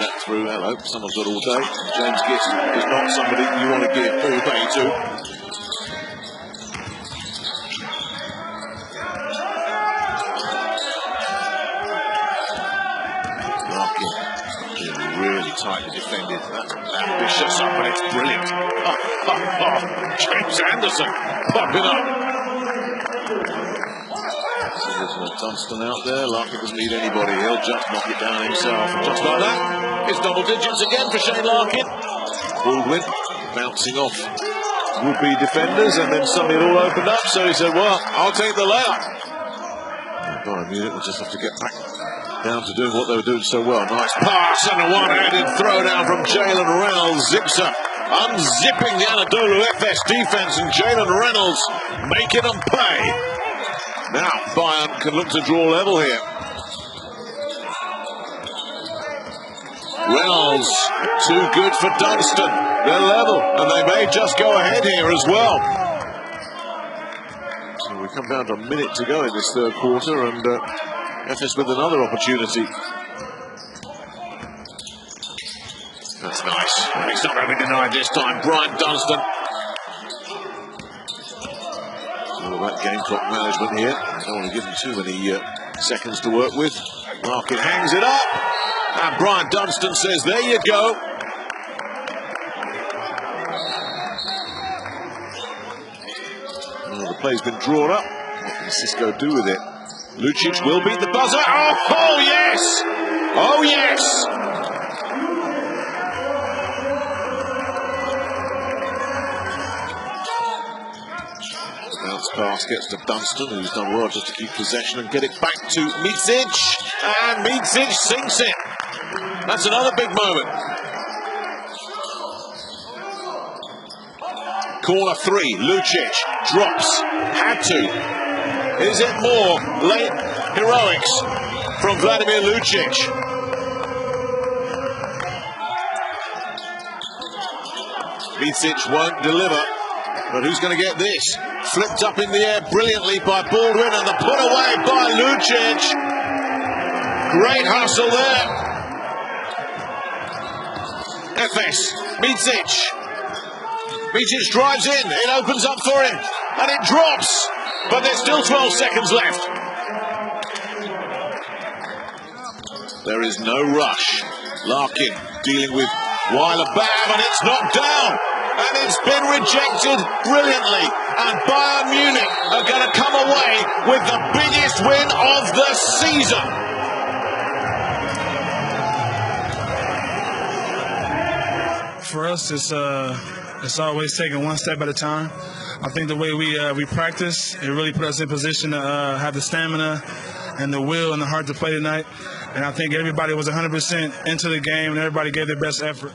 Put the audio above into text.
that through. Hello, someone's got all day. James Gist is not somebody you want to give all day to. Larkin, really tightly defended. That's ambitious up, but it's brilliant. James Anderson popping up. Dunstan out there. Larkin doesn't need anybody. He'll just knock it down himself. Just like that. It's double digits again for Shane Larkin. Baldwin bouncing off would-be defenders, and then suddenly it all opened up. So he said, well, I'll take the layup. Bayern Munich will just have to get back down to doing what they were doing so well. Nice pass and a one-handed throw down from Jalen Reynolds. Zipser unzipping the Anadolu FS defense, and Jalen Reynolds making them pay. Now Bayern can look to draw level here. Reynolds, too good for Dunstan. They're level, and they may just go ahead here as well. So we come down to a minute to go in this third quarter, and FS with another opportunity. That's nice. He's not going to be denied this time. Brian Dunstan. All about game clock management here. Don't want to give them too many seconds to work with. Larkin hangs it up, and Brian Dunstan says, there you go. Well, the play's been drawn up. What can Cisco do with it? Lucic will beat the buzzer. Oh yes! Oh yes! Bounce pass gets to Dunstan, who's done well just to keep possession and get it back to Mesic, and Mesic sinks it. That's another big moment. Corner three, Lucic drops, had to. Is it more late heroics from Vladimir Lucic? Mesic won't deliver, but who's going to get this? Flipped up in the air brilliantly by Baldwin, and the put away by Lucic. Great hustle there. FS, Mesic. Mesic drives in, it opens up for him, and it drops, but there's still 12 seconds left. There is no rush. Larkin dealing with Weiler Bam, and it's knocked down. And it's been rejected brilliantly. And Bayern Munich are going to come away with the biggest win of the season. For us, it's always taking one step at a time. I think the way we practice, it really put us in position to have the stamina and the will and the heart to play tonight. And I think everybody was 100% into the game, and everybody gave their best effort.